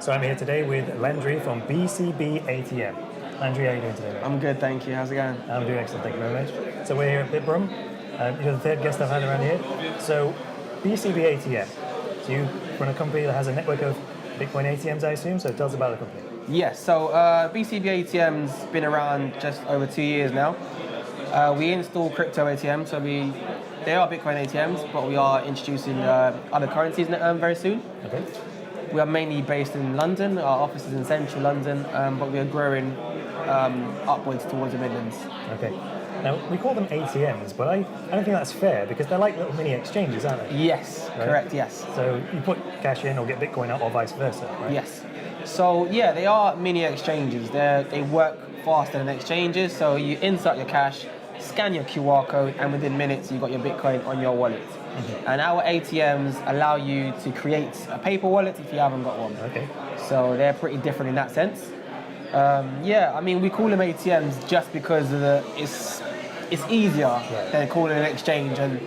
So I'm here today with Landry from BCB ATM. Landry, how are you doing today, mate? I'm good, thank you. How's it going? I'm doing excellent, thank you very much. So we're here at BitBrum. You're the third guest I've had around here. So BCB ATM. So you run a company that has a network of Bitcoin ATMs, I assume. So tell us about the company. Yes, so BCB ATM's been around just over 2 years now. We install crypto ATMs, so they are Bitcoin ATMs, but we are introducing other currencies very soon. Okay. We are mainly based in London. Our office is in central London, but we are growing upwards towards the Midlands. Okay. Now we call them ATMs, but I don't think that's fair because they're like little mini exchanges, aren't they? Yes, right? Correct. Yes. So you put cash in or get Bitcoin out, or vice versa, right? Yes. So yeah, they are mini exchanges. They work faster than exchanges. So you insert your cash, scan your QR code, and within minutes you got your Bitcoin on your wallet. Mm-hmm. And our ATMs allow you to create a paper wallet if you haven't got one. Okay. So they're pretty different in that sense. Yeah, I mean we call them ATMs just because it's easier than calling an exchange and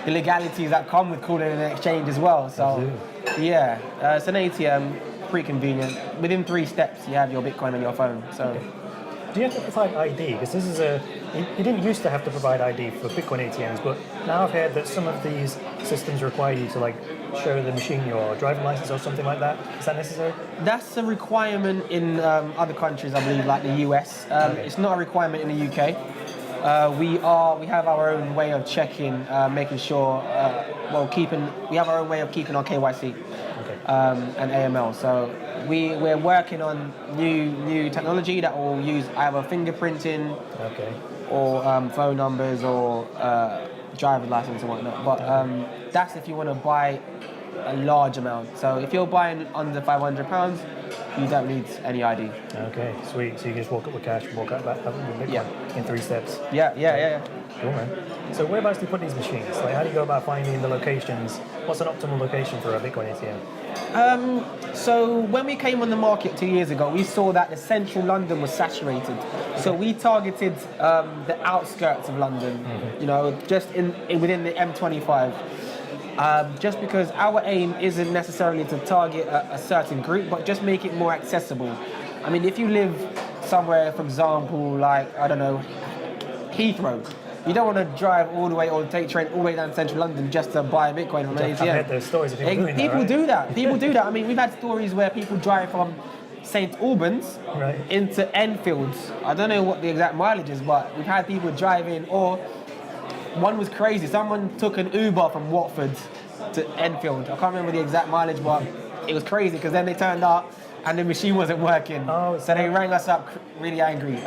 the legalities that come with calling an exchange as well. So absolutely. Yeah, it's an ATM, pretty convenient. Within 3 steps you have your Bitcoin on your phone. So. Okay. Do you have to provide ID? Because this is you didn't used to have to provide ID for Bitcoin ATMs, but now I've heard that some of these systems require you to like show the machine your driving license or something like that. Is that necessary? That's a requirement in other countries, I believe, like the US. Okay. It's not a requirement in the UK. We have our own way of checking, making sure, we have our own way of keeping our KYC and AML. So we're working on new technology that will use either fingerprinting or phone numbers or driver's license and whatnot. But that's if you want to buy a large amount. So if you're buying under £500, you don't need any ID. Okay, sweet. So you just walk up with cash, walk out with Bitcoin in 3 steps. Yeah. Cool, man. So whereabouts do you put these machines? Like, how do you go about finding the locations? What's an optimal location for a Bitcoin ATM? So when we came on the market 2 years ago, we saw that the central London was saturated. So we targeted the outskirts of London, you know, just within the M25. Just because our aim isn't necessarily to target a certain group, but just make it more accessible. I mean, if you live somewhere, for example, like, I don't know, Heathrow, you don't want to drive all the way or take train all the way down to central London just to buy a Bitcoin from an ATM. I've heard those stories of people doing that, People right? do that. People do that. I mean, we've had stories where people drive from St. Albans into Enfield. I don't know what the exact mileage is, but we've had people driving, or one was crazy. Someone took an Uber from Watford to Enfield. I can't remember the exact mileage, but it was crazy because then they turned up and the machine wasn't working. So they rang us up really angry.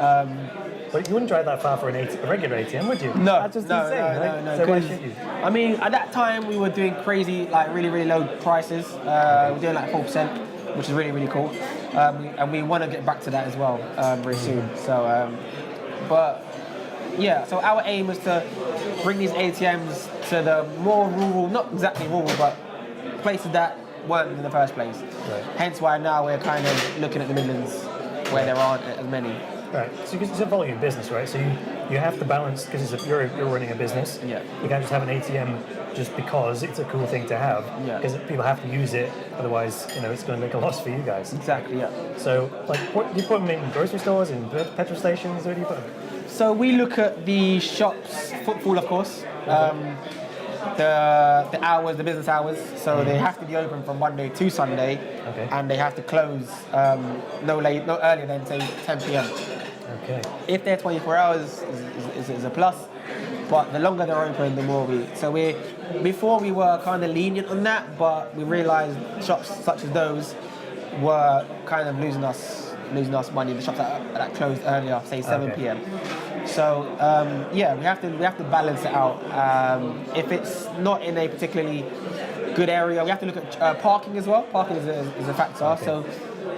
But you wouldn't drive that far for a regular ATM, would you? No, that's just insane. No. So why should you? I mean, at that time we were doing crazy, like really, really low prices. We're doing like 4%, which is really, really cool. And we want to get back to that as well very soon. So, but yeah, so our aim is to bring these ATMs to the more rural, not exactly rural, but places that weren't in the first place. Right. Hence why now we're kind of looking at the Midlands where there aren't as many. Right, so it's a volume business, right? So you have to balance, because you're running a business. Yeah. You can't just have an ATM just because it's a cool thing to have. Yeah. Because people have to use it, otherwise, you know, it's going to make a loss for you guys. Exactly. Yeah. So, like, what do you put them in? Grocery stores, in petrol stations? Where do you put them? So we look at the shops footfall, of course. The hours, the business hours. So they have to be open from Monday to Sunday, and they have to close no earlier than say 10 p.m. Okay. If they're 24 hours, is a plus. But the longer they're open, the more we. So before we were kind of lenient on that, but we realised shops such as those were kind of losing us money. The shops that closed earlier, say 7 p.m. So we have to balance it out. If it's not in a particularly good area, we have to look at parking as well. Parking is a factor. So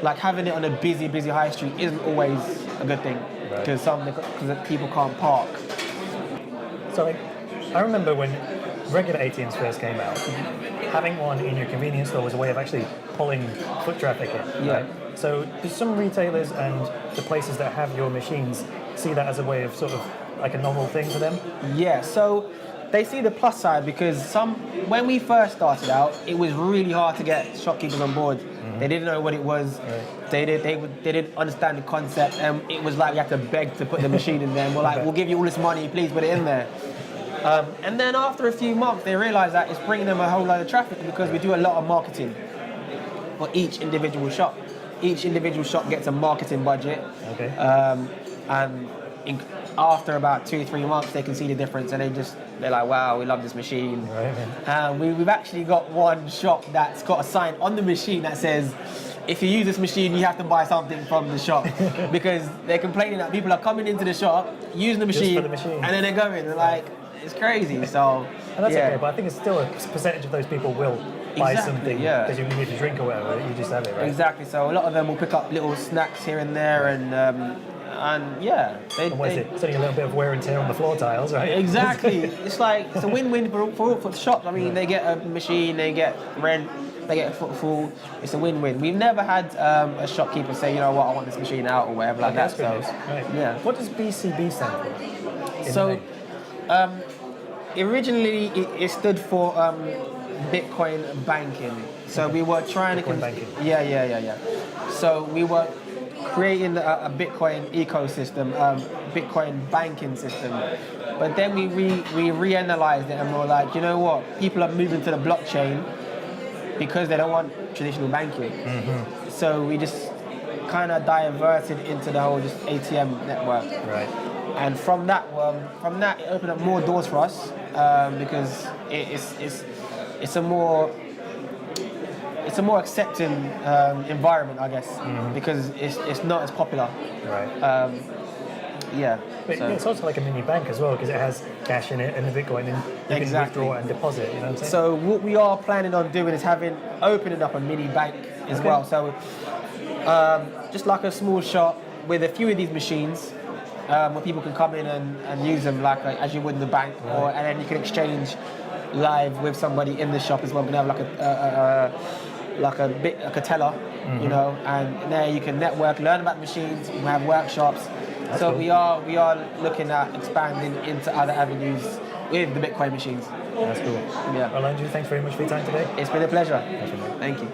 like having it on a busy high street isn't always a good thing because people can't park. So I remember when regular ATMs first came out, having one in your convenience store was a way of actually pulling foot traffic in. Yeah. Right? So do some retailers and the places that have your machines see that as a way of sort of like a normal thing for them? Yeah, so they see the plus side because when we first started out, it was really hard to get shopkeepers on board. They didn't know what it was. They didn't understand the concept, and it was like we had to beg to put the machine in there. And we're like, we'll give you all this money, please put it in there. And then after a few months, they realised that it's bringing them a whole lot of traffic because we do a lot of marketing for each individual shop. Each individual shop gets a marketing budget. Okay. And after about 2-3 months, they can see the difference, and they're like, wow, we love this machine. Right. We've actually got one shop that's got a sign on the machine that says, if you use this machine, you have to buy something from the shop, because they're complaining that people are coming into the shop, using the machine, and then they're going. They're like, it's crazy. So, and that's okay, but I think it's still a percentage of those people will buy something because you need a drink or whatever. You just have it, right? Exactly. So a lot of them will pick up little snacks here and there, and yeah. And what is it? It's only a little bit of wear and tear on the floor tiles, right? Exactly. It's a win-win for the shops. I mean, they get a machine, they get rent, they get footfall. It's a win-win. We've never had a shopkeeper say, you know what, I want this machine out or whatever like that. So, right. Yeah. What does BCB stand for? So, originally it stood for Bitcoin banking. So we were trying Bitcoin banking. Yeah. So we were creating a Bitcoin ecosystem, Bitcoin banking system. But then we reanalyzed it and we were like, you know what? People are moving to the blockchain because they don't want traditional banking. So we just kind of diverted into the whole just ATM network. Right. And from that it opened up more doors for us because it's a more accepting environment, I guess, because it's not as popular. Right. Yeah. But it's also like a mini bank as well because it has cash in it and the Bitcoin, and you can withdraw and deposit. You know what I'm saying? So what we are planning on doing is opening up a mini bank as well. So just like a small shop with a few of these machines. Where people can come in and use them as you would in the bank, and then you can exchange live with somebody in the shop as well. We're gonna have like a teller, you know, and there you can network, learn about machines. We have workshops. That's so cool. we are looking at expanding into other avenues with the Bitcoin machines. That's cool. Yeah. Well, Landry, thanks very much for your time today. It's been a pleasure. Thank you. Thank you.